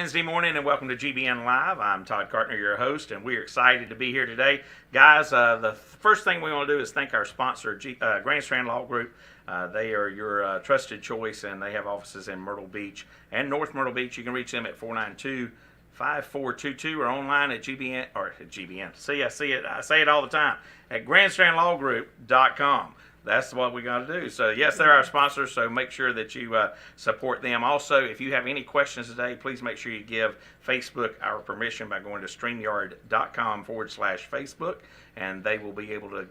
Wednesday morning and welcome to GBN Live. I'm Todd Cartner, your host, and we're excited to be here today. Guys, the first thing we want to do is thank our sponsor, Grand Strand Law Group. They are your trusted choice, and they have offices in Myrtle Beach and North Myrtle Beach. You can reach them at 492-5422 or online at GBN, or at GBN. See, I say it all the time, at grandstrandlawgroup.com. That's what we got to do. So, yes, they're our sponsors, so make sure that you support them. Also, if you have any questions today, please make sure you give Facebook our permission by going to StreamYard.com/Facebook, and they will be able to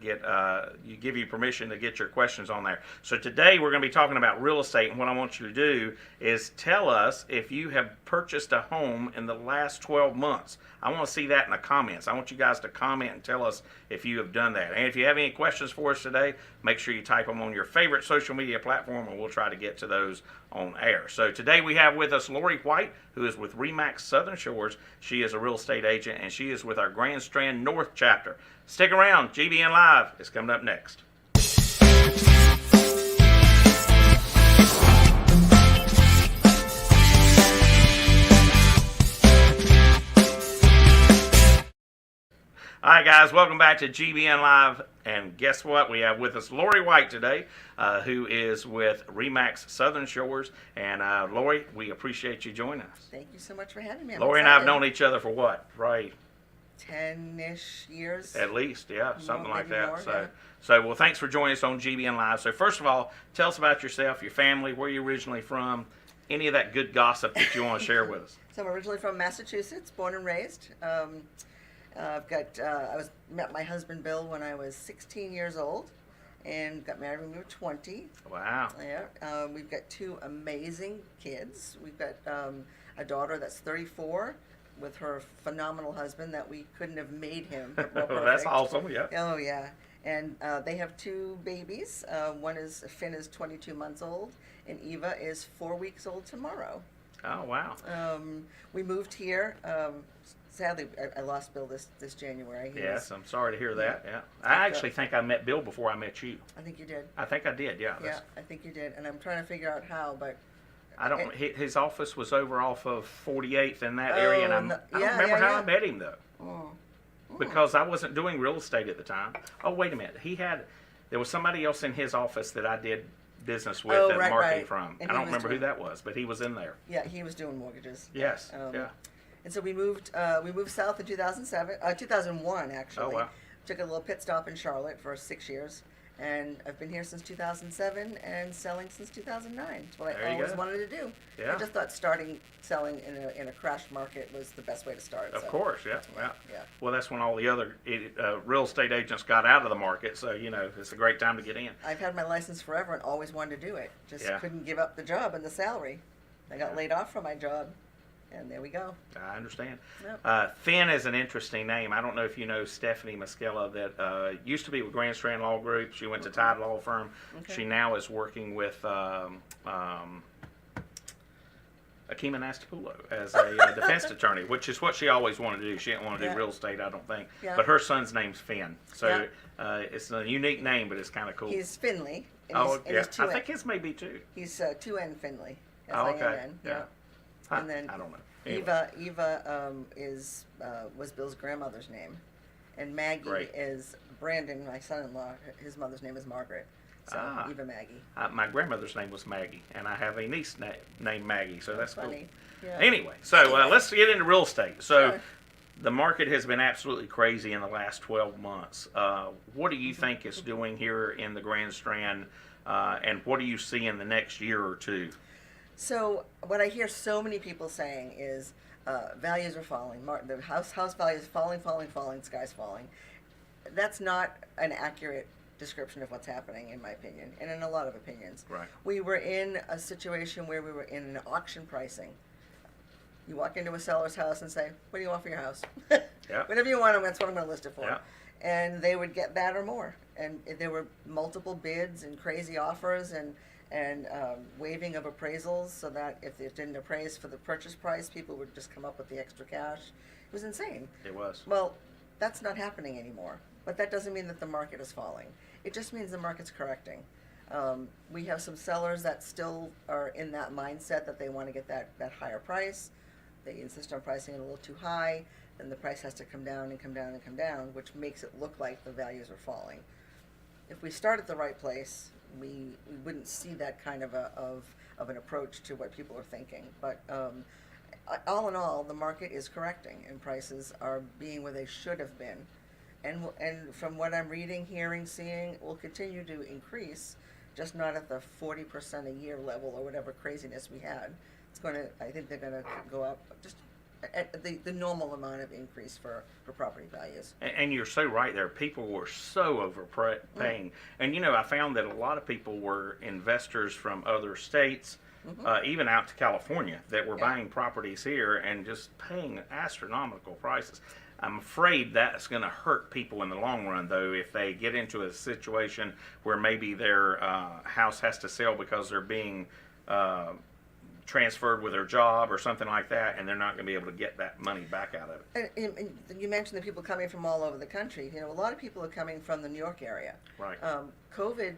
give you permission to get your questions on there. So today we're going to be talking about real estate, and what I want you to do is tell us if you have purchased a home in the last 12 months. I want to see that in the comments. I want you guys to comment and tell us if you have done that. And if you have any questions for us today, make sure you type them on your favorite social media platform, and we'll try to get to those on air. So today we have with us Lori White, who is with RE/MAX Southern Shores. She is a real estate agent, and she is with our Grand Strand North Chapter. Stick around. GBN Live is coming up next. All right, guys, welcome back to GBN Live, and guess what? We have with us Lori White today, who is with RE/MAX Southern Shores, and Lori, we appreciate you joining us. Thank you so much for having me. Lori and I have known each other for what, right? 10-ish years. At least, yeah, something like that. More, Well, thanks for joining us on GBN Live. So first of all, tell us about yourself, your family, where you're originally from, any of that good gossip that you want to share with us. So I'm originally from Massachusetts, born and raised. I met my husband Bill when I was 16 years old, and got married when we were 20. Wow. Yeah. We've got two amazing kids. We've got a daughter that's 34 with her phenomenal husband that we couldn't have made him more perfect. That's awesome. Yeah. Oh yeah. And they have two babies. Finn is 22 months old, and Eva is 4 weeks old tomorrow. Oh wow. We moved here. Sadly, I lost Bill this January. Yes, I'm sorry to hear that. Yeah, I actually think I met Bill before I met you. I think you did. I think I did. Yeah. Yeah, I think you did, and I'm trying to figure out how, but I don't. His office was over off of 48th in that area, and I don't remember how I met him though, because I wasn't doing real estate at the time. Oh, wait a minute. There was somebody else in his office that I did business with and marketing from. I don't remember who that was, but he was in there. Yeah, he was doing mortgages. Yes. Yeah. And so we moved south in 2001 actually. Oh wow. Took a little pit stop in Charlotte for 6 years, and I've been here since 2007 and selling since 2009. It's what I always wanted to do. Yeah. I just thought selling in a crashed market was the best way to start. Of course, yeah. Yeah. Well, that's when all the other real estate agents got out of the market, so it's a great time to get in. I've had my license forever and always wanted to do it. Just couldn't give up the job and the salary. I got laid off from my job. And there we go. I understand. Yep. Finn is an interesting name. I don't know if you know Stephanie Muscella that used to be with Grand Strand Law Group. She went to Tide Law Firm. Okay. She now is working with Akima Nastapulo as a defense attorney, which is what she always wanted to do. She didn't want to do real estate, I don't think. Yeah. But her son's name's Finn. So it's a unique name, but it's kind of cool. He's Finley. I think his may be too. He's 2N Finley. Okay. Yeah. And then I don't know. Anyway. Eva was Bill's grandmother's name, and Maggie is Brandon, my son-in-law. His mother's name is Margaret. So Eva Maggie. My grandmother's name was Maggie, and I have a niece named Maggie, so that's funny. Cool. Yeah. Anyway, so let's get into real estate. So the market has been absolutely crazy in the last 12 months. What do you think it's doing here in the Grand Strand, and what do you see in the next year or two? So what I hear so many people saying is values are falling. The house value is falling, sky's falling. That's not an accurate description of what's happening, in my opinion, and in a lot of opinions. Right. We were in a situation where we were in an auction pricing. You walk into a seller's house and say, what do you want for your house? Yep. Whatever you want, that's what I'm going to list it for. Yep. And they would get that or more. And there were multiple bids and crazy offers and waiving of appraisals, so that if it didn't appraise for the purchase price, people would just come up with the extra cash. It was insane. It was. Well, that's not happening anymore. But that doesn't mean that the market is falling. It just means the market's correcting. We have some sellers that still are in that mindset that they want to get that higher price. they insist on pricing it a little too high, then the price has to come down and come down and come down, which makes it look like the values are falling. If we start at the right place, we wouldn't see that kind of of an approach to what people are thinking. But all in all, the market is correcting, and prices are being where they should have been. And from what I'm reading, hearing, seeing, will continue to increase, just not at the 40% a year level or whatever craziness we had. It's going to, I think they're going to go up just at the normal amount of increase for property values. And you're so right there. People were so overpaying. And, I found that a lot of people were investors from other states, even out to California, that were buying properties here and just paying astronomical prices. I'm afraid that's going to hurt people in the long run, though, if they get into a situation where maybe their house has to sell because they're being transferred with their job or something like that, and they're not going to be able to get that money back out of it. And you mentioned the people coming from all over the country. A lot of people are coming from the New York area. Right. COVID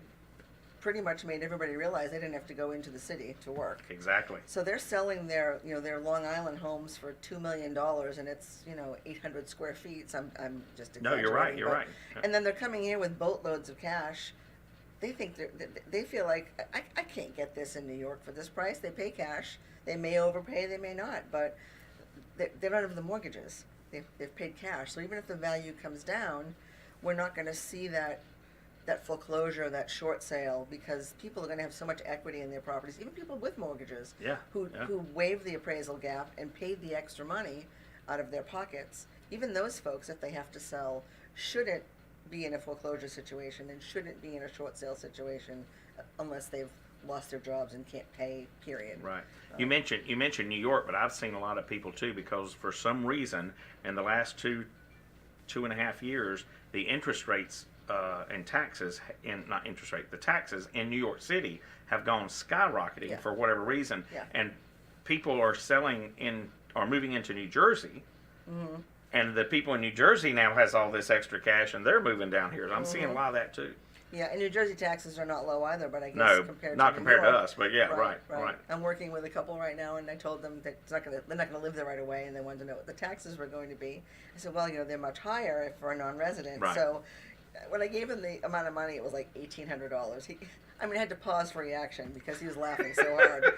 pretty much made everybody realize they didn't have to go into the city to work. Exactly. So they're selling their Long Island homes for $2 million, and it's 800 square feet. So I'm just No, you're right. You're right. And then they're coming in with boatloads of cash. They think they feel like I can't get this in New York for this price. They pay cash. They may overpay. They may not, but they don't have the mortgages. They've paid cash. So even if the value comes down, we're not going to see that foreclosure, that short sale, because people are going to have so much equity in their properties, even people with mortgages who waived the appraisal gap and paid the extra money out of their pockets. Even those folks, if they have to sell, shouldn't be in a foreclosure situation and shouldn't be in a short sale situation unless they've lost their jobs and can't pay, period. Right. You mentioned New York, but I've seen a lot of people too, because for some reason in the last two and a half years, the interest rates and taxes, the taxes in New York City have gone skyrocketing for whatever reason. Yeah. And people are moving into New Jersey. Mm-hmm. And the people in New Jersey now has all this extra cash, and they're moving down here. I'm seeing a lot of that too. Yeah, and New Jersey taxes are not low either, but I guess not compared to us, but right. I'm working with a couple right now, and I told them that they're not going to live there right away, and they wanted to know what the taxes were going to be. I said, well, they're much higher for a non-resident. Right. So when I gave him the amount of money, it was like $1,800. I had to pause for reaction because he was laughing so hard.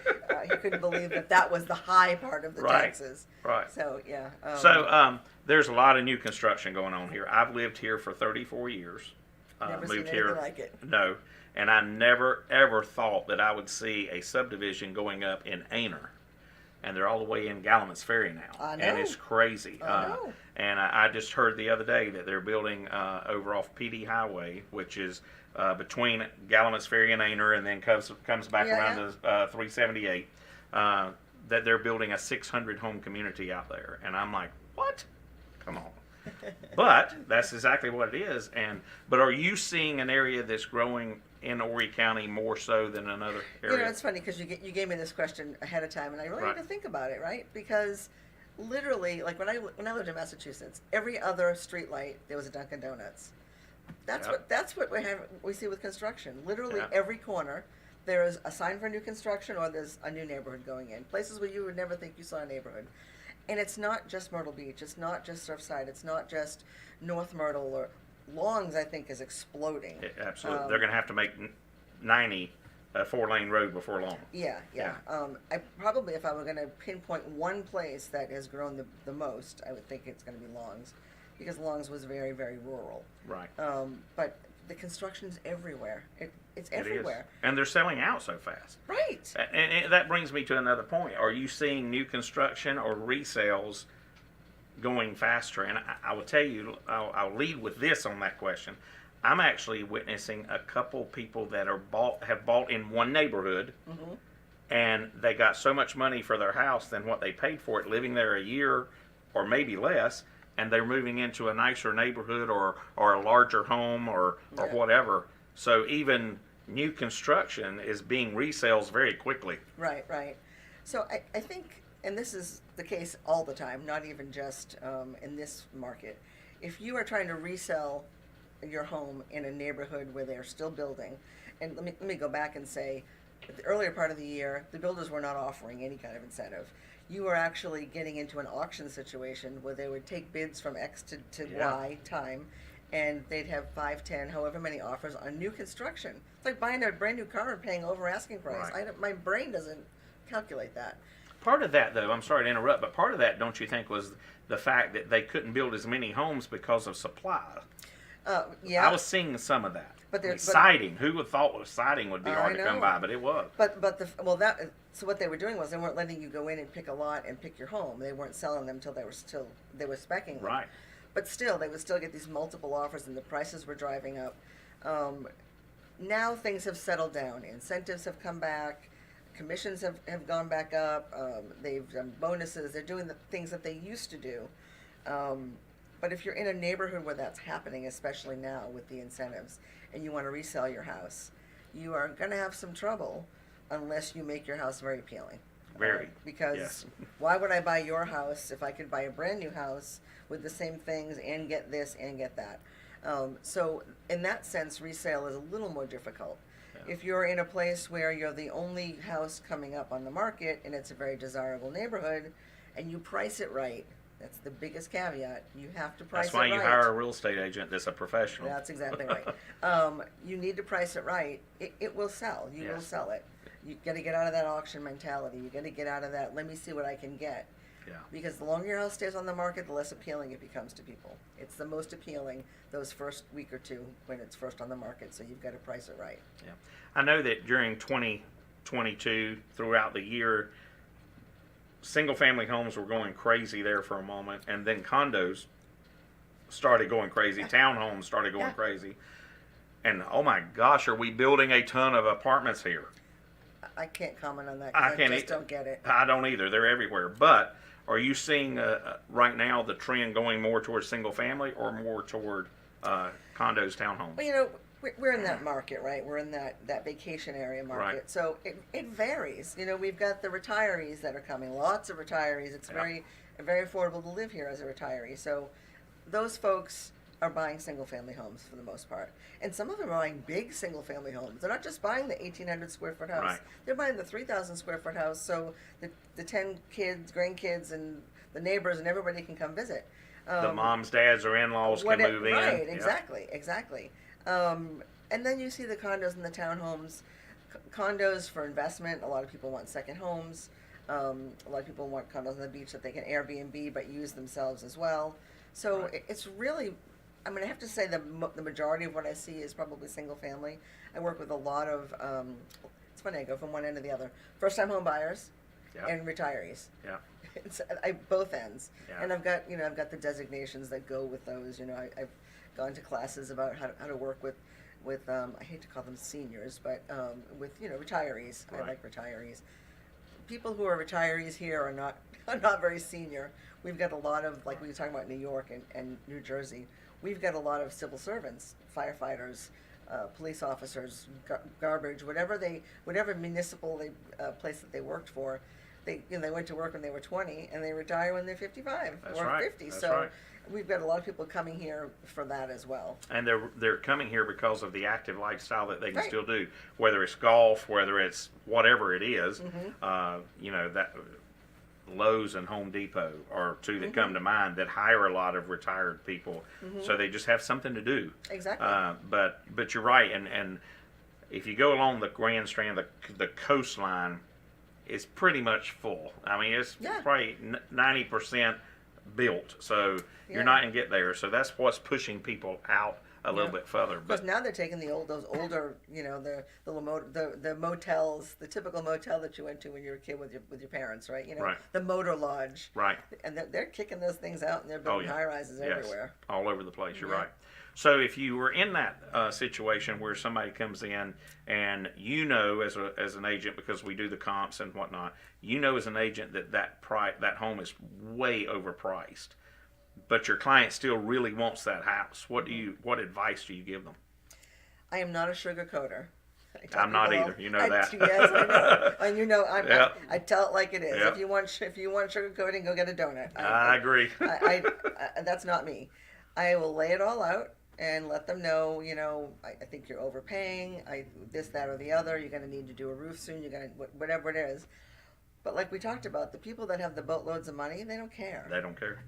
He couldn't believe that was the high part of the taxes. Right. So, yeah. There's a lot of new construction going on here. I've lived here for 34 years. Never moved seen here. anything like it. No. And I never, ever thought that I would see a subdivision going up in Aner. And they're all the way in Gallivan's Ferry now. I know. And it's crazy. I know. And I just heard the other day that they're building over off PD Highway, which is between Gallivan's Ferry and Aner, and then comes back around to 378, that they're building a 600 home community out there. And I'm like, what? Come on. But that's exactly what it is. But are you seeing an area that's growing in Horry County more so than another area? It's funny because you gave me this question ahead of time, and I really had to think about it, right? Because literally, like when I lived in Massachusetts, every other street light there was a Dunkin' Donuts. That's what we see with construction. Literally every corner there is a sign for new construction, or there's a new neighborhood going in. Places where you would never think you saw a neighborhood. And it's not just Myrtle Beach. It's not just Surfside. It's not just North Myrtle or Longs. I think is exploding. Absolutely, they're going to have to make 90 a 4-lane road before long. Yeah. I probably, if I were going to pinpoint one place that has grown the most, I would think it's going to be Longs, because Longs was very, very rural. Right. But the construction's everywhere. It's everywhere. And they're selling out so fast. Right. And that brings me to another point. Are you seeing new construction or resales going faster? And I will tell you, I'll lead with this on that question. I'm actually witnessing a couple people that have bought in one neighborhood, and they got so much money for their house than what they paid for it, living there a year or maybe less, and they're moving into a nicer neighborhood or a larger home or whatever. So even new construction is being resales very quickly. Right. So I think, and this is the case all the time, not even just in this market, if you are trying to resell your home in a neighborhood where they're still building, and let me go back and say, at the earlier part of the year, the builders were not offering any kind of incentive. you were actually getting into an auction situation where they would take bids from X to Yeah. Y time, and they'd have 5, 10, however many offers on new construction. It's like buying a brand new car and paying over asking price. Right. My brain doesn't calculate that. Part of that, though, I'm sorry to interrupt, but part of that, don't you think, was the fact that they couldn't build as many homes because of supply? Yeah. I was seeing some of that. But I mean, but siding. Who would thought siding would be I hard to come know. by, but it was. but the well that so what they were doing was they weren't letting you go in and pick a lot and pick your home. They weren't selling them till they were speccing them. Right. But still, they would still get these multiple offers, and the prices were driving up. Now things have settled down. Incentives have come back. Commissions have gone back up. They've done bonuses. They're doing the things that they used to do. But if you're in a neighborhood where that's happening, especially now with the incentives, and you want to resell your house, you are going to have some trouble unless you make your house very appealing. Very. Because Yes. why would I buy your house if I could buy a brand new house with the same things and get this and get that? So in that sense, resale is a little more difficult. Yeah. If you're in a place where you're the only house coming up on the market and it's a very desirable neighborhood, and you price it right, that's the biggest caveat. You have to price That's why it right. you hire a real estate agent that's a professional. That's exactly right. You need to price it right. It will sell. You will Yes. sell it. You got to get out of that auction mentality. You got to get out of that, let me see what I can get. Yeah. Because the longer your house stays on the market, the less appealing it becomes to people. It's the most appealing those first week or two when it's first on the market, so you've got to price it right. Yeah. I know that during 2022, throughout the year, single family homes were going crazy there for a moment, and then condos started going crazy. Townhomes started going Yeah. crazy. And oh my gosh, are we building a ton of apartments here? I can't comment on that I because I, can't just e- don't get it. I don't either. They're everywhere. But are you seeing right now the trend going more towards single family or more toward condos, townhomes? Well, you know, we're in that market, right? We're in that vacation area market. Right. So it varies. You know, we've got the retirees that are coming, lots of retirees. It's Yep. very affordable to live here as a retiree. So those folks are buying single family homes for the most part. And some of them are buying big single family homes. They're not just buying the 1,800 square foot house. Right. They're buying the 3,000 square foot house so the 10 kids, grandkids, and the neighbors and everybody can come visit. The moms, dads, or in-laws can move in. Right, Yeah. exactly. And then you see the condos and the townhomes. Condos for investment. A lot of people want second homes. A lot of people want condos on the beach that they can Airbnb but use themselves as well. So Right. it's really, I mean, I have to say the majority of what I see is probably single family. I work with a lot of, it's funny, I go from one end to the other. First time home buyers Yeah. and retarees. Yeah. It's both ends, Yeah. and I've got the designations that go with those. I've gone to classes about how to work with I hate to call them seniors, but with retirees. I Right. like retirees. People who are retirees here are not are not very senior. We've got a lot of, like we were talking about New York and New Jersey. We've got a lot of civil servants, firefighters, police officers, garbage, whatever municipal place that they worked for. They went to work when they were 20 and they retire when they're 55 That's or right. 50. That's So right. we've got a lot of people coming here for that as well. And they're coming here because of the active lifestyle that they can Right. still do, whether it's golf, whether it's whatever it is. Mhm. That Lowe's and Home Depot are two that Mm-hmm. come to mind that hire a lot of retired people, so they just have something to do. Exactly. But you're right, and if you go along the Grand Strand, the coastline is pretty much full. I mean, it's Yeah. probably 90% built, so Yeah. you're not gonna get there. So that's what's pushing people out a little Yeah. bit further. Because But now they're taking those older, the motels, the typical motel that you went to when you were a kid with your parents, right? Right. The motor lodge. right, And they're kicking those things out, and they're building yeah. high rises yes, everywhere. all over the place. You're Yeah. right. So if you were in that situation where somebody comes in and as an agent, because we do the comps and whatnot, as an agent that home is way overpriced, but your client still really wants that house. What advice do you give them? I am not a sugarcoater. I tell I'm not people either. You know that. Yes, I know. And Yeah. I tell it like it is. Yeah. If you want sugarcoating, go get a donut. I agree. That's not me. I will lay it all out and let them know, I think you're overpaying, this, that, or the other. You're going to need to do a roof soon. You're going to, whatever it is. But like we talked about, the people that have the boatloads of money, they don't care. They don't care.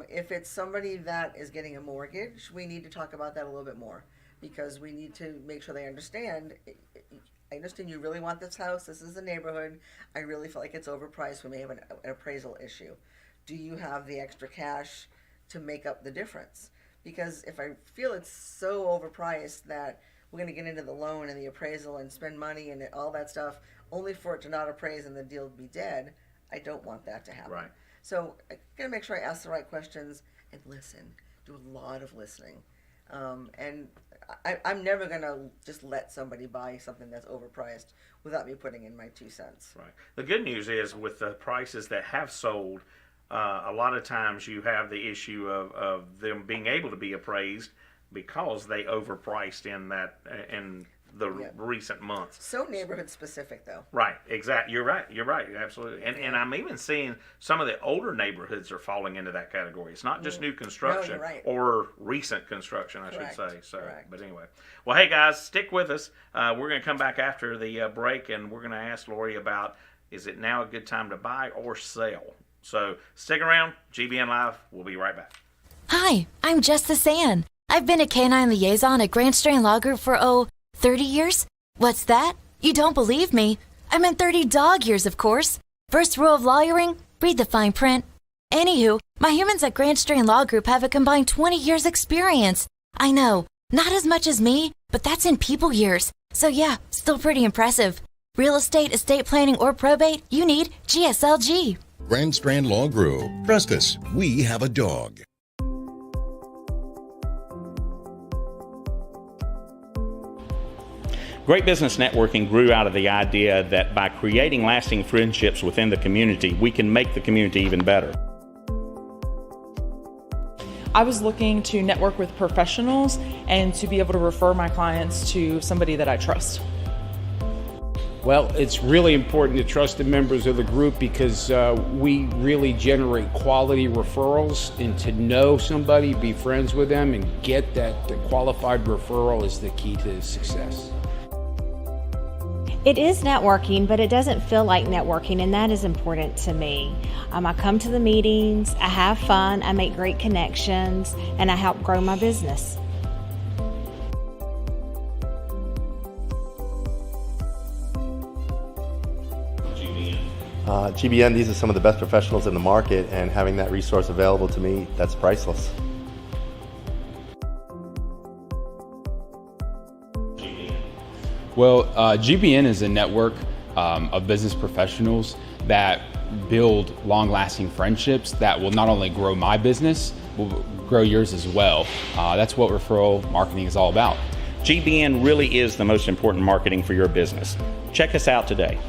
If it's somebody that is getting a mortgage, we need to talk about that a little bit more, because we need to make sure they understand. I understand you really want this house. This is the neighborhood. I really feel like it's overpriced. We may have an appraisal issue. Do you have the extra cash to make up the difference? Because if I feel it's so overpriced that we're going to get into the loan and the appraisal and spend money and all that stuff only for it to not appraise and the deal be dead, I don't want that to happen. Right. So I got to make sure I ask the right questions and listen. Do a lot of listening. And I'm never going to just let somebody buy something that's overpriced without me putting in my 2 cents. Right. The good news is with the prices that have sold, a lot of times you have the issue of them being able to be appraised because they overpriced in the recent months. So neighborhood specific, though. Right, exactly. You're right, absolutely. And I'm even seeing some of the older neighborhoods are falling into that category. It's not just new construction, you're right. or recent construction, I Correct. should say. So, Correct. But anyway, well, hey guys, stick with us. We're going to come back after the break, and we're going to ask Lori about, is it now a good time to buy or sell? So stick around. GBN Live. We'll be right back. Hi, I'm Justice Ann. I've been a canine liaison at Grand Strand Law Group for, 30 years? What's that? You don't believe me? I meant 30 dog years, of course. First rule of lawyering, read the fine print. Anywho, my humans at Grand Strand Law Group have a combined 20 years experience. I know, not as much as me, but that's in people years. So yeah, still pretty impressive. Real estate, estate planning, or probate, you need GSLG. Grand Strand Law Group. Trust us, we have a dog. Great Business Networking grew out of the idea that by creating lasting friendships within the community, we can make the community even better. I was looking to network with professionals and to be able to refer my clients to somebody that I trust. Well, it's really important to trust the members of the group because we really generate quality referrals, and to know somebody, be friends with them, and get that the qualified referral is the key to success. It is networking, but it doesn't feel like networking, and that is important to me. I come to the meetings, I have fun, I make great connections, and I help grow my business. GBN, these are some of the best professionals in the market, and having that resource available to me, that's priceless. Well, GBN is a network of business professionals that build long-lasting friendships that will not only grow my business, will grow yours as well. That's what referral marketing is all about. GBN really is the most important marketing for your business. Check us out today.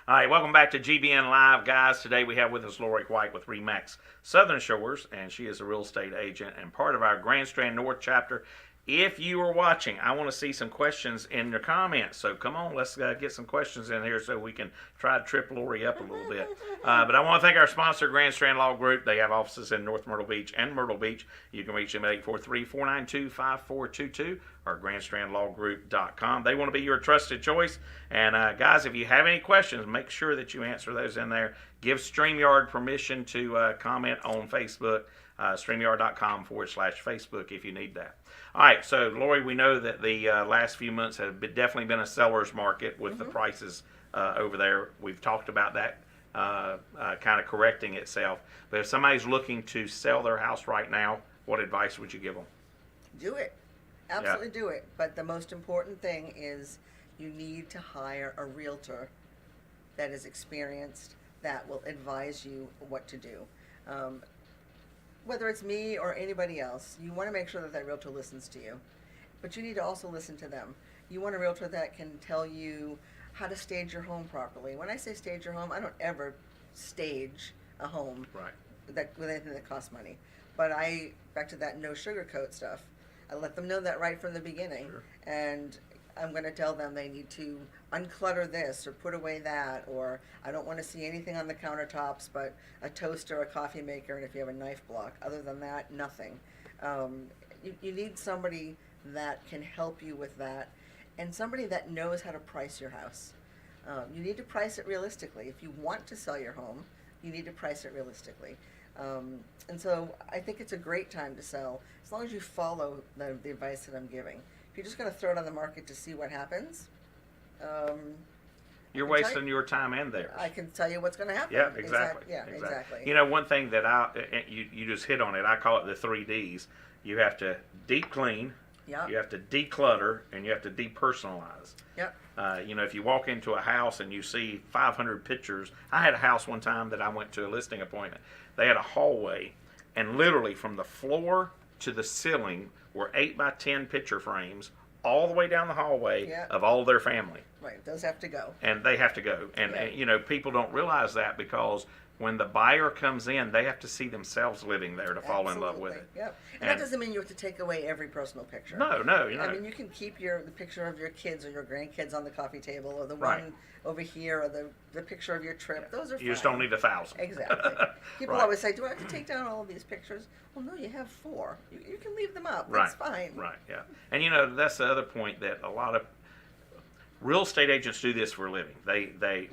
All right, welcome back to GBN Live, guys. Today we have with us Lori White with RE/MAX Southern Shores, and she is a real estate agent and part of our Grand Strand North Chapter. If you are watching, I want to see some questions in your comments. So come on, let's get some questions in here so we can try to trip Lori up a little bit. But I want to thank our sponsor, Grand Strand Law Group. They have offices in North Myrtle Beach and Myrtle Beach. You can reach them at 843-492-5422 or grandstrandlawgroup.com. They want to be your trusted choice. And guys, if you have any questions, make sure that you answer those in there. Give StreamYard permission to comment on Facebook, StreamYard.com/Facebook if you need that. All right, so Lori, we know that the last few months have definitely been a seller's market with the prices over there. We've talked about that kind of correcting itself. But if somebody's looking to sell their house right now, what advice would you give them? Do it. Absolutely do it. But the most important thing is you need to hire a realtor that is experienced, that will advise you what to do. Whether it's me or anybody else, you want to make sure that that realtor listens to you. But you need to also listen to them. You want a realtor that can tell you how to stage your home properly. When I say stage your home, I don't ever stage a home with anything that costs money. But back to that no sugarcoat stuff, I let them know that right from the beginning. Sure. And I'm going to tell them they need to unclutter this or put away that, or I don't want to see anything on the countertops but a toaster, a coffee maker, and if you have a knife block. Other than that, nothing. You need somebody that can help you with that, and somebody that knows how to price your house. You need to price it realistically. If you want to sell your home, you need to price it realistically. And so I think it's a great time to sell, as long as you follow the advice that I'm giving. If you're just going to throw it on the market to see what happens, you're wasting your time and theirs. I can tell you what's going to happen. Yeah, exactly. Exactly. You know, one thing that you just hit on it. I call it the 3 Ds. You have to deep clean, Yep. you have to declutter, and you have to depersonalize. Yep. You know, if you walk into a house and you see 500 pictures, I had a house one time that I went to a listing appointment. They had a hallway, and literally from the floor to the ceiling were 8 by 10 picture frames all the way down the hallway Yep. of all their family. Right. Those have to go. And they have to go. And you know, people don't realize that, because when the buyer comes in, they have to see themselves living there to fall in love with it. Yep. And that doesn't mean you have to take away every personal picture. No, you know. I mean, you can keep the picture of your kids or your grandkids on the coffee table, or the Right. one over here, or the picture of your trip. Those are fine. You just don't need 1,000. Exactly. People Right. always say, do I have to take down all of these pictures? Well, no, you have 4. You can leave them up. Right. That's fine. Right, yeah. And you know, that's the other point, that a lot of real estate agents do this for a living.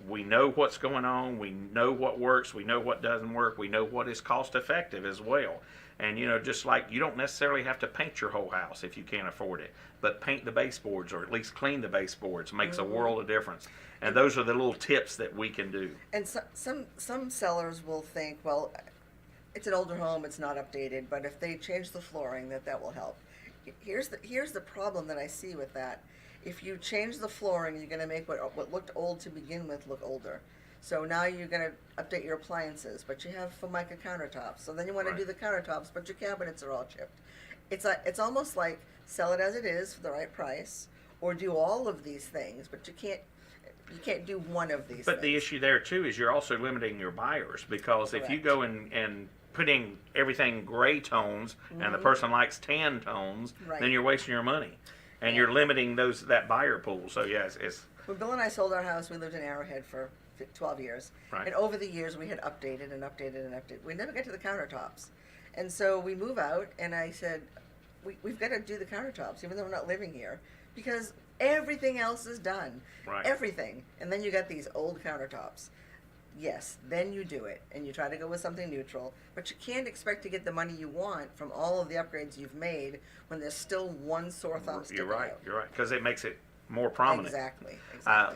We know what's going on, we know what works, we know what doesn't work, we know what is cost effective as well. And you know, just like you don't necessarily have to paint your whole house if you can't afford it, but paint the baseboards, or at least clean the baseboards, makes a world of difference. And those are the little tips that we can do. And some sellers will think, well, it's an older home, it's not updated, but if they change the flooring, that will help. Here's the problem that I see with that. If you change the flooring, you're going to make what looked old to begin with look older. So now you're going to update your appliances, but you have Formica countertops. So then you want to do the countertops, but your cabinets are all chipped. It's almost like sell it as it is for the right price, or do all of these things, but you can't do one of these But the things. issue there too is you're also limiting your buyers, because if you Correct. go and put in everything gray tones and the person likes tan tones, Right. then you're wasting your money. And you're limiting that buyer pool. So yes, it's When Bill and I sold our house, we lived in Arrowhead for 12 years. Right. And over the years, we had updated and updated and updated. We never got to the countertops. And so we move out, and I said, we've got to do the countertops, even though we're not living here, because everything else is done. Right. Everything. And then you got these old countertops. Yes, then you do it, and you try to go with something neutral, but you can't expect to get the money you want from all of the upgrades you've made when there's still one sore thumb sticking you're right. out. You're right, because it makes it more prominent. Exactly.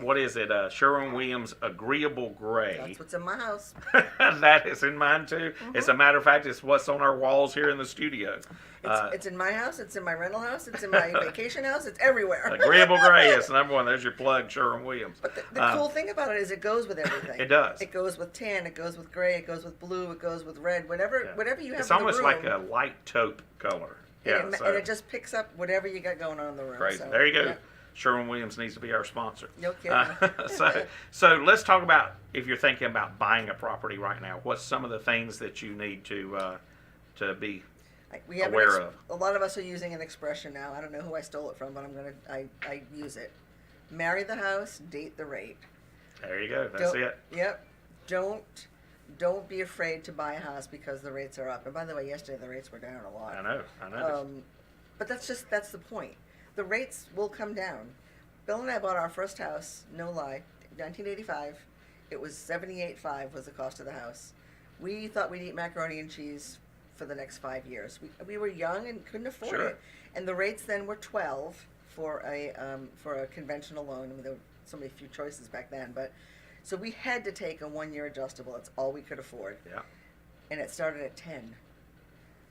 What is it? Sherwin-Williams Agreeable Gray. That's what's in my house. That is in mine too. As a matter of fact, it's what's on our walls here in the studio. It's in my house. It's in my rental house. It's in my vacation house. It's everywhere. Agreeable Gray is number one. There's your plug, Sherwin-Williams. But the cool thing about it is it goes with everything. It does. It goes with tan. It goes with gray. It goes with blue. It goes with red. Whatever you have It's in the almost room. like a light taupe color. Yeah, and it just picks up whatever you got going on in the room. crazy. So, There you go. yeah. Sherwin-Williams needs to be our sponsor. No kidding. So let's talk about, if you're thinking about buying a property right now, what's some of the things that you need to be We have aware of? a lot of us are using an expression now. I don't know who I stole it from, but I use it. Marry the house, date the rate. There you go. That's it. Yep. Don't be afraid to buy a house because the rates are up. And by the way, yesterday the rates were down a lot. I know. But that's the point. The rates will come down. Bill and I bought our first house, no lie, 1985. It was $78,500 was the cost of the house. We thought we'd eat macaroni and cheese for the next 5 years. We were young and couldn't afford Sure. it. And the rates then were 12 for a conventional loan. I mean, there were so many few choices back then, but so we had to take a 1-year adjustable. That's all we could afford. Yeah. And it started at 10.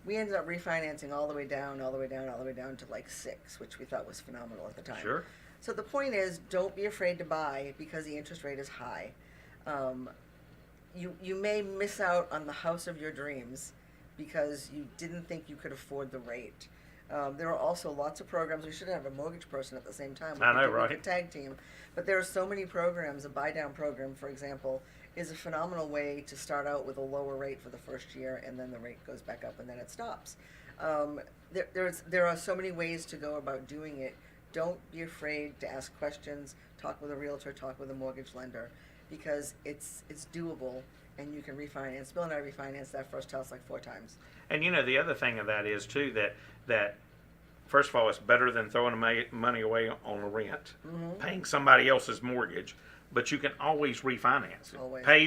We ended up refinancing all the way down to like 6, which we thought was phenomenal at the time. Sure. So the point is, don't be afraid to buy because the interest rate is high. You may miss out on the house of your dreams because you didn't think you could afford the rate. There are also lots of programs. We should have a mortgage person at the same time. I know, We right? could tag team. But there are so many programs. A buy down program, for example, is a phenomenal way to start out with a lower rate for the first year, and then the rate goes back up, and then it stops. There are so many ways to go about doing it. Don't be afraid to ask questions. Talk with a realtor. Talk with a mortgage lender, because it's doable, and you can refinance. Bill and I refinanced that first house like 4 times. And you know, the other thing of that is too that first of all, it's better than throwing money away on a rent, paying somebody else's mortgage, but you can always refinance it. Always. Pay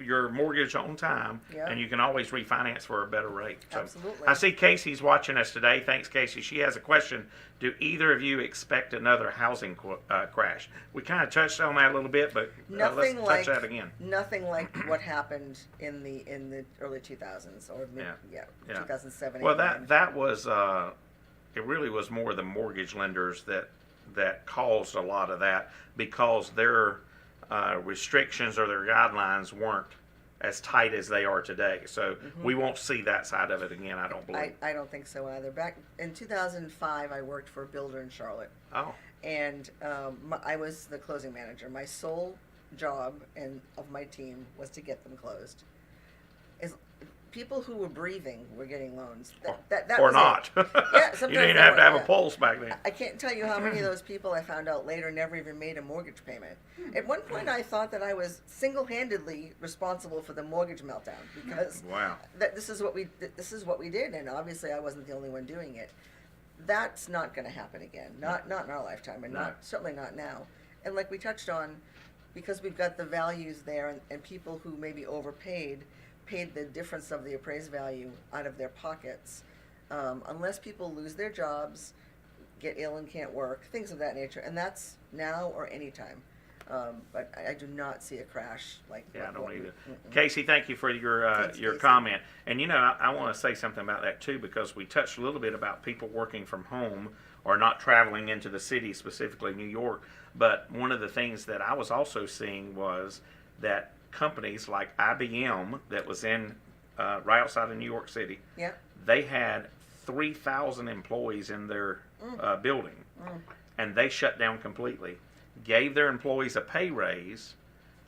your mortgage on time, Yeah. and you can always refinance for a better rate. So Absolutely. I see Casey's watching us today. Thanks, Casey. She has a question. Do either of you expect another housing crash? We kind of touched on that a little bit, but let's touch that again. Nothing like what happened in the early 2000s or mid, Yeah. 2007. Well, 8, 9. that was it really was more the mortgage lenders that caused a lot of that, because their restrictions or their guidelines weren't as tight as they are today. So we won't see that side of it again, I don't believe. I don't think so either. Back in 2005, I worked for a builder in Charlotte, Oh, and I was the closing manager. My sole job of my team was to get them closed. People who were breathing were getting loans. That or was not. It. Yeah, You sometimes didn't they have to were, have a yeah. pulse back then. I can't tell you how many of those people I found out later never even made a mortgage payment. At one point, I thought that I was single-handedly responsible for the mortgage meltdown, because Wow. this is what we did, and obviously I wasn't the only one doing it. That's not going to happen again. Not in our lifetime, and No. certainly not now. And like we touched on, because we've got the values there, and people who maybe overpaid paid the difference of the appraised value out of their pockets. Unless people lose their jobs, get ill and can't work, things of that nature, and that's now or any time. But I do not see a crash like. Yeah, I don't either. Mm-mm. Casey, thank you for your Thanks, Casey. comment. And I want to say something about that too, because we touched a little bit about people working from home or not traveling into the city, specifically New York. But one of the things that I was also seeing was that companies like IBM, that was in right outside of New York City, Yeah. they had 3,000 employees in their building, and they shut down completely. Gave their employees a pay raise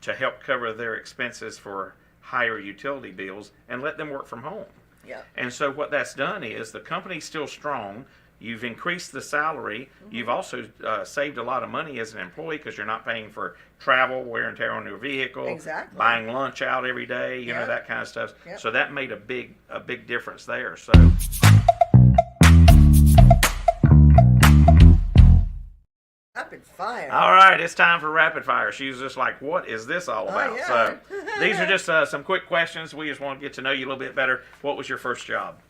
to help cover their expenses for higher utility bills, and let them work from home. Yeah. And so what that's done is the company's still strong. You've increased the salary. You've also saved a lot of money as an employee, because you're not paying for travel, wear and tear on your vehicle, Exactly. buying lunch out every day, you know, Yeah. that kind of stuff. Yep. So that made a big difference there. So Rapid fire. all right, it's time for rapid fire. She was just like, what is this all about? yeah. So these are just some quick questions. We just want to get to know you a little bit better. What was your first job?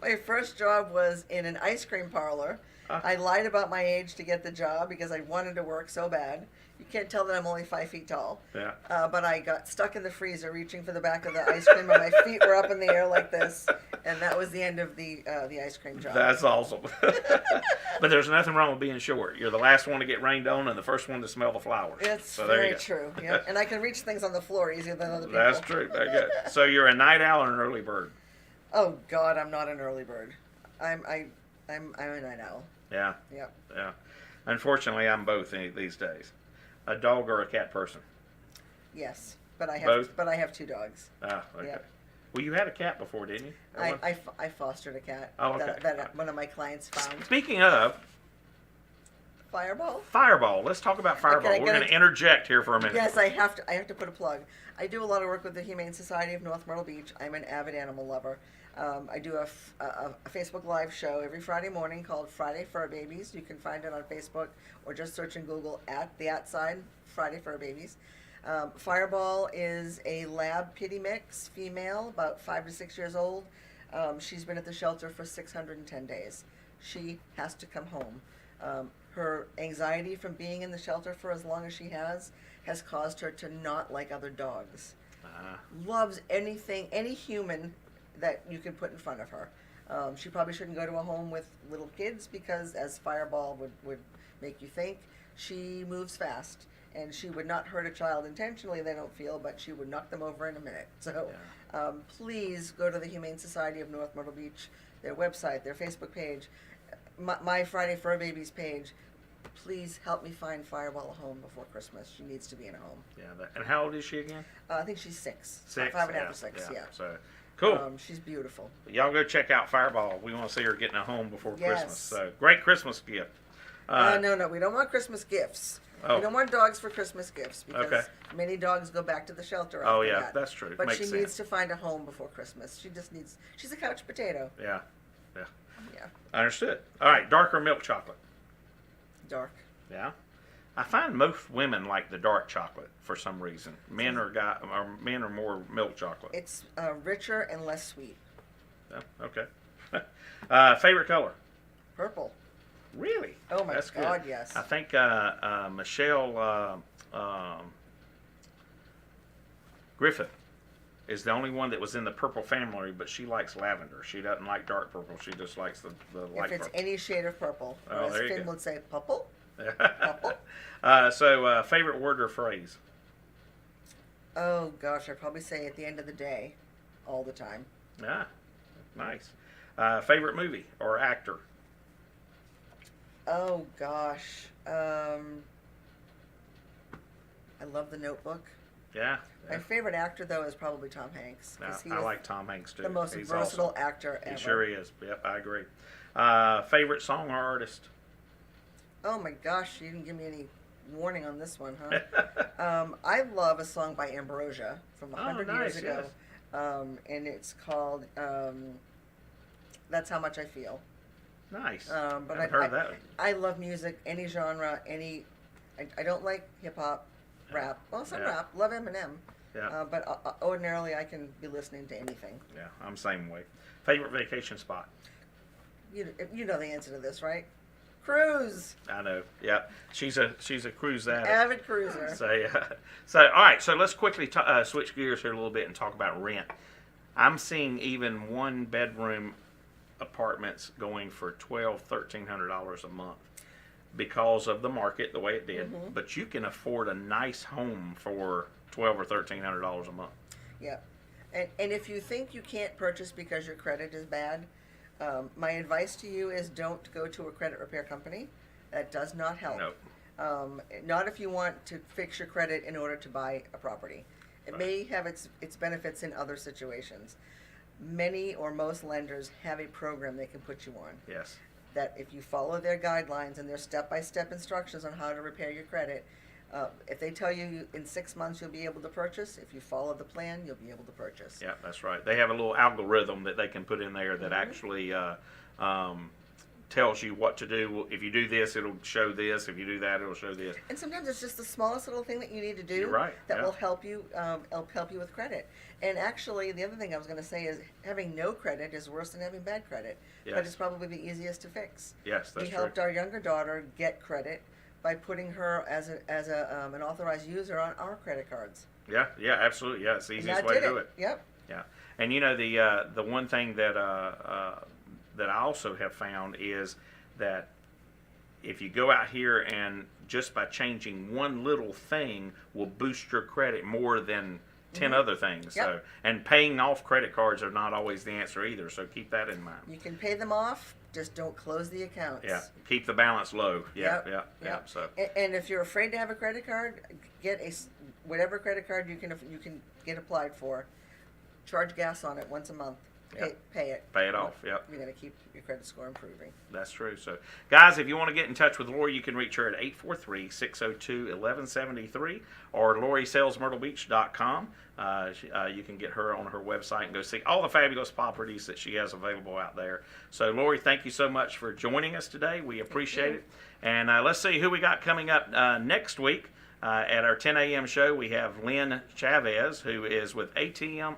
My first job was in an ice cream parlor. I lied about my age to get the job because I wanted to work so bad. You can't tell that I'm only 5 feet tall. Yeah. But I got stuck in the freezer reaching for the back of the ice cream, and my feet were up in the air like this. And that was the end of the ice cream job. That's awesome. But there's nothing wrong with being short. You're the last one to get rained on and the first one to smell the flowers. It's so there you very go. true. Yeah. And I can reach things on the floor easier than other people. That's true. Very good. So you're a night owl and an early bird. Oh God, I'm not an early bird. I'm a night owl. Yeah. Yep. Yeah. Unfortunately, I'm both these days. A dog or a cat person? Yes, but I have Both? but I have 2 dogs. Ah, okay. Yep. Well, you had a cat before, didn't you? Or one? I fostered a cat Oh, okay. that one of my clients found. Speaking of Fireball. Fireball, let's talk about Fireball. Okay, We're going to interject here for a minute. Yes, I have to put a plug. I do a lot of work with the Humane Society of North Myrtle Beach. I'm an avid animal lover. I do a Facebook Live show every Friday morning called Friday Fur Babies. You can find it on Facebook or just search in Google @sign Friday Fur Babies. Fireball is a lab pitty mix, female, about 5 to 6 years old. She's been at the shelter for 610 days. She has to come home. Her anxiety from being in the shelter for as long as she has caused her to not like other dogs. Loves anything, any human that you can put in front of her. She probably shouldn't go to a home with little kids because, as Fireball would make you think, she moves fast. And she would not hurt a child intentionally, they don't feel, but she would knock them over in a minute. So please go to the Humane Society of North Myrtle Beach, their website, their Facebook page, my Friday Fur Babies page. Please help me find Fireball a home before Christmas. She needs to be in a home. Yeah. And how old is she again? I think she's 6. 6. 5 and a half or 6, yeah. So, cool. She's beautiful. Y'all go check out Fireball. We want to see her getting a home before Yes. Christmas. So, great Christmas gift. No, we don't want Christmas gifts. Oh. We don't want dogs for Christmas gifts because Okay. many dogs go back to the shelter Oh, after yeah, that. that's true. But Makes she sense. needs to find a home before Christmas. She's a couch potato. Yeah. Yeah. Yeah, Understood. All right, dark or milk chocolate? dark. Yeah. I find most women like the dark chocolate for some reason. Men are more milk chocolate. It's richer and less sweet. Yeah, okay. Favorite color? Purple. Really? Oh my That's God, good. yes. I think Michelle Griffith is the only one that was in the purple family, but she likes lavender. She doesn't like dark purple. She just likes the light If it's purple. any shade of purple, Oh, as there you Finn go. would say, purple. So, favorite word or phrase? Oh gosh, I'd probably say at the end of the day, all the time. Ah, nice. Favorite movie or actor? Oh gosh, I love The Notebook. Yeah. My favorite actor though is probably Tom Hanks. No, 'Cause he I is like Tom Hanks too. the most He's versatile awesome. actor ever. He sure is. Yep, I agree. Favorite song or artist? Oh my gosh, you didn't give me any warning on this one, huh? I love a song by Ambrosia from 100 years nice, ago, yes. and it's called "That's How Much I Feel." Nice. But Haven't heard that. I love music, any genre, any. I don't like hip hop, rap. Well, some Yeah. rap. Love Eminem. Yeah. But ordinarily, I can be listening to anything. Yeah, I'm same way. Favorite vacation spot? You know the answer to this, right? Cruise. I know. Yeah, she's a cruise addict. Avid cruiser. So all right. So let's quickly switch gears here a little bit and talk about rent. I'm seeing even 1-bedroom apartments going for $1,200-$1,300 a month because of the market the way it did. Mm-hmm. But you can afford a nice home for $1,200 or $1,300 a month. Yeah. And if you think you can't purchase because your credit is bad, my advice to you is don't go to a credit repair company. That does not help. No. Not if you want to fix your credit in order to buy a property. It may have its benefits in other situations. Many or most lenders have a program they can put you on. Yes. That if you follow their guidelines and their step-by-step instructions on how to repair your credit, if they tell you in 6 months you'll be able to purchase, if you follow the plan, you'll be able to purchase. Yeah, that's right. They have a little algorithm that they can put in there that actually tells you what to do. If you do this, it'll show this. If you do that, it'll show this. And sometimes it's just the smallest little thing that you need to do You're right, that yeah. will help you with credit. And actually, the other thing I was going to say is having no credit is worse than having bad credit. Yes. But it's probably the easiest to fix. Yes, that's We true. helped our younger daughter get credit by putting her as an authorized user on our credit cards. Yeah, absolutely. Yeah, it's the And easiest that way to did do it. Yep. Yeah, and you know the one thing that that I also have found is that if you go out here and just by changing one little thing will boost your credit more than 10 other things. Yep. So, and paying off credit cards are not always the answer either. So keep that in mind. You can pay them off, just don't close the accounts. Yeah, keep the balance low. Yeah, yeah. So And if you're afraid to have a credit card, get whatever credit card you can get applied for. Charge gas on it once a month. Pay it. pay it off. Yep. You're going to keep your credit score improving. That's true. So, guys, if you want to get in touch with Lori, you can reach her at 843-602-1173 or LoriSalesMyrtleBeach.com. You can get her on her website and go see all the fabulous properties that she has available out there. So, Lori, thank you so much for joining us today. We appreciate it. And let's see who we got coming up next week. At our 10 a.m. show, we have Lynn Chavez, who is with A-Team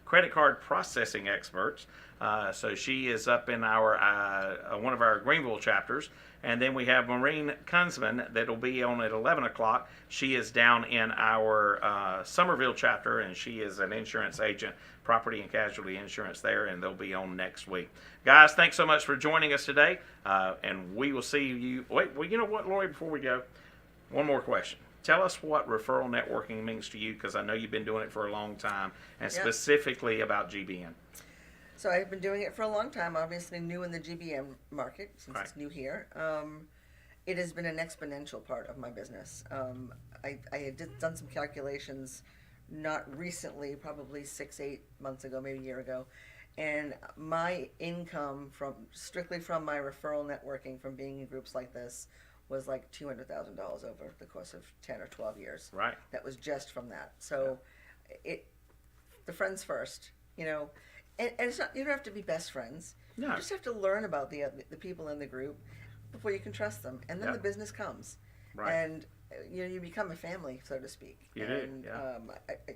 Credit Card Processing Experts. So she is up in our one of our Greenville chapters. And then we have Maureen Kunzman that will be on at 11 o'clock. She is down in our Somerville chapter, and she is an insurance agent, property and casualty insurance there, and they'll be on next week. Guys, thanks so much for joining us today, and we will see you. Wait, well, you know what, Lori, before we go, one more question. Tell us what referral networking means to you, because I know you've been doing it for a long time, and specifically about GBN. So I've been doing it for a long time, obviously new in the GBN market, since it's new here. It has been an exponential part of my business. I had done some calculations not recently, probably 6-8 months ago, maybe a year ago, and my income strictly from my referral networking from being in groups like this was like $200,000 over the course of 10 or 12 years. Right. That was just from that. So the friends first, you know. And it's not, you don't have to be best friends. No. You just have to learn about the people in the group before you can trust them, and then Yeah. the business comes. Right. And you become a family, so to speak. You do, and, yeah.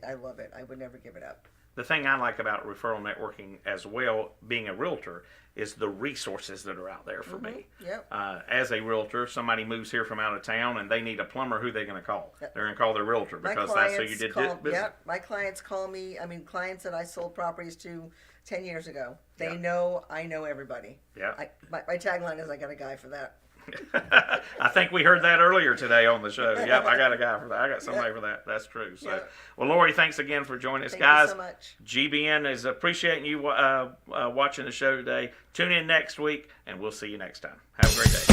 I love it. I would never give it up. The thing I like about referral networking as well, being a realtor, is the resources that are out there for me. Yep. As a realtor, somebody moves here from out of town and they need a plumber, who are they going to call? Yep. They're going to call their realtor because that's who you did business. Yep. My clients call me. I mean, clients that I sold properties to 10 years ago. They Yeah. know I know everybody. Yeah. My tagline is I got a guy for that. I think we heard that earlier today on the show. Yep, I got a guy for that. I got somebody for that. That's true. So, Yep. well, Lori, thanks again for joining us, Thank guys. you so much. GBN is appreciating you watching the show today. Tune in next week, and we'll see you next time. Have a great day.